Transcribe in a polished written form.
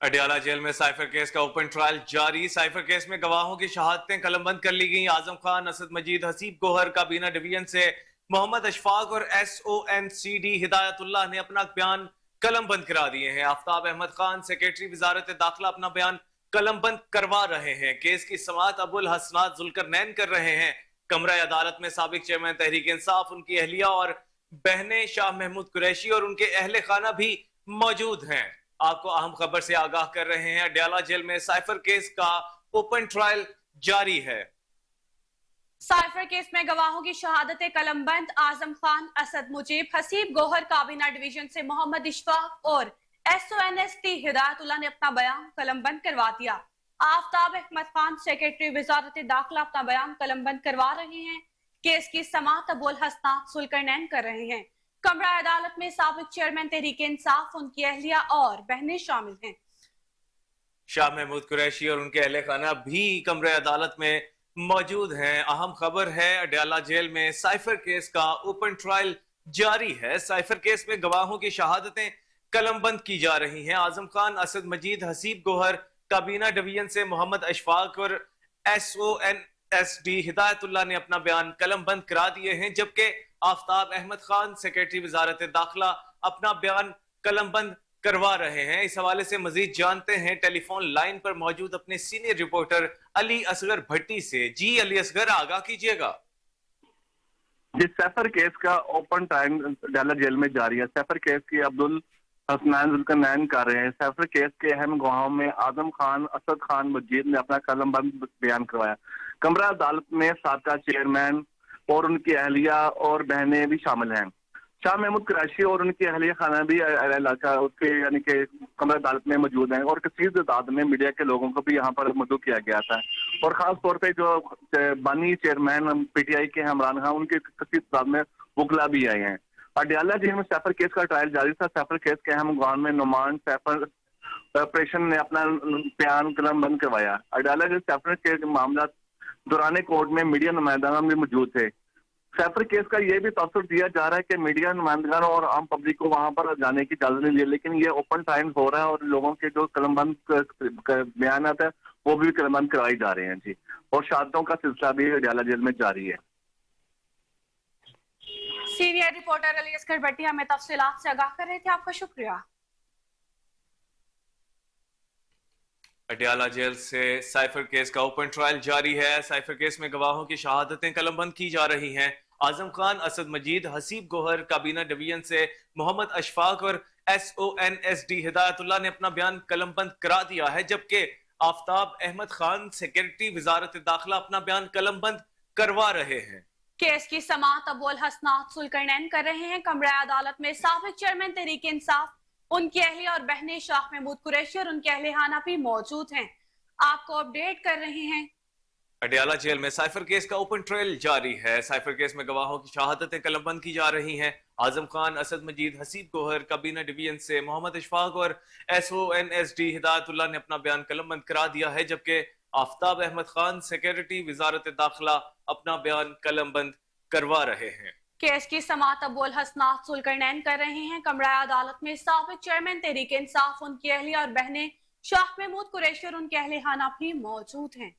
Adiala jail में cipher case का open trial जारी। साइफर केस में गवाहों की शहादतें कलमबंद कर ली गई। आजम खान, असद मजीद, हसीब गोहर, काबीना डिवीजन से मोहम्मद अशफाक और SONCD हिदायतुल्लाह ने अपना बयान कलमबंद करा दिए हैं। आफ्ताब अहमद खान, सेक्रेटरी वजारत दाखिला, अपना बयान कलमबंद करवा रहे हैं। केस की समाअत अबुल हसनात जुल्करनैन कर रहे हैं। कमरा अदालत में साबिक चेयरमैन तहरीक इंसाफ, उनकी अहलिया और बहने शाह महमूद कुरैशी और उनके अहले खाना भी मौजूद हैं। आपको अहम खबर से आगाह कर रहे हैं। अडियाला जेल में साइफर केस का ओपन ट्रायल जारी है। साइफर केस में गवाहों की शहादतें कलमबंद। आजम खान, असद मुजीब, हसीब गोहर, काबीना डिवीजन से मोहम्मद इशफाक और SONST हिदायतुल्लाह ने अपना बयान कलमबंद करवा दिया। आफ्ताब अहमद खान, सेक्रेटरी वजारत दाखिला, अपना बयान कलमबंद करवा रहे हैं। केस की समाअत अबुल हसनात जुल्करनैन कर रहे हैं। कमरा अदालत में साबिक चेयरमैन तहरीक इंसाफ, उनकी अहलिया और बहनें शामिल हैं। शाह महमूद कुरैशी और उनके अहले खाना भी कमरे अदालत में मौजूद हैं। अहम खबर है, अडियाला जेल में साइफर केस का ओपन ट्रायल जारी है। साइफर केस में गवाहों की शहादतें कलमबंद की जा रही हैं। आजम खान, असद मजीद, हसीब गोहर, काबीना डिवीजन से मोहम्मद अशफाक और SONSD हिदायतुल्लाह ने अपना बयान कलमबंद करा दिए हैं, जबकि आफ्ताब अहमद खान, सेक्रेटरी वजारत दाखिला, अपना बयान कलमबंद करवा रहे हैं। इस हवाले से मजीद जानते हैं टेलीफोन लाइन पर मौजूद अपने सीनियर रिपोर्टर अली असगर भट्टी से। जी अली असगर, आगाह कीजिएगा। जिस सैफर केस का ओपन टाइम अडियाला जेल में जारी है, सैफर केस की अब्दुल हसनैन जुल्करनैन कर रहे हैं। सैफर केस के अहम गवाहों में आजम खान, असद खान मजीद ने अपना कलमबंद बयान करवाया। कमरा अदालत में साबका चेयरमैन और उनकी अहलिया और बहनें भी शामिल हैं। शाह महमूद कुरैशी और उनकी अहलिया खाना भी इलाका उसके यानी कि कमरा अदालत में मौजूद हैं और कसीर तादाद में मीडिया के लोगों को भी यहाँ पर मदऊ किया गया था। और खास तौर पे जो बानी चेयरमैन PTI के हैं इमरान खान, उनके कसीर तादाद में वकला भी आए हैं। अडियाला जेल में सैफर केस का ट्रायल जारी था। सैफर केस के अहम गवाह में नुमान सैफर ऑपरेशन ने अपना बयान कलमबंद करवाया। अडियाला जेल सैफर के मामला दौरान कोर्ट में मीडिया नुमाइंदान भी मौजूद थे। सैफर केस का यह भी तासुर दिया जा रहा है कि मीडिया नुमाइंदान और आम पब्लिक को वहां पर जाने की इजाजत नहीं दी, लेकिन ये ओपन टाइम हो रहा है और लोगों के जो कलमबंद बयान है वो भी कलमबंद करवाई जा रहे हैं जी। और शहादतों का सिलसिला भी अडियाला जेल में जारी है। सीनियर रिपोर्टर अली असगर भट्टी हमें तफसीलात से आगाह कर रहे थे। आपका शुक्रिया। अडियाला जेल से साइफर केस का ओपन ट्रायल जारी है। साइफर केस में गवाहों की शहादतें कलमबंद की जा रही हैं। आजम खान, असद मजीद, हसीब गोहर, काबीना डिवीजन से मोहम्मद अशफाक और SONSD हिदायतुल्लाह ने अपना बयान कलमबंद करा दिया है, जबकि आफ्ताब अहमद खान, सेक्रेटरी वजारत दाखिला, अपना बयान कलमबंद करवा रहे हैं। केस की समाअत अबुल हसनात जुल्करनैन कर रहे हैं। कमरा अदालत में साबिक चेयरमैन तहरीक इंसाफ, उनकी अहलिया और बहनें शाह महमूद कुरैशी और उनके अहले खाना भी मौजूद हैं। आपको अपडेट कर रहे हैं। अडियाला जेल में साइफर केस का ओपन ट्रायल जारी है। साइफर केस में गवाहों की शहादतें कलमबंद की जा रही हैं। आजम खान, असद मजीद, हसीब गोहर, काबीना डिवीजन से मोहम्मद अशफाक और SONSD हिदायतुल्लाह ने अपना बयान कलमबंद करा दिया है, जबकि आफ्ताब अहमद खान, सेक्रेटरी वजारत दाखिला, अपना बयान कलमबंद करवा रहे हैं। केस की समाअत अबुल हसनात जुल्करनैन कर रहे हैं। कमरा अदालत में साबिक चेयरमैन तहरीक इंसाफ, उनकी अहलिया और बहनें शाह महमूद कुरैशी और उनके अहले खाना भी मौजूद हैं।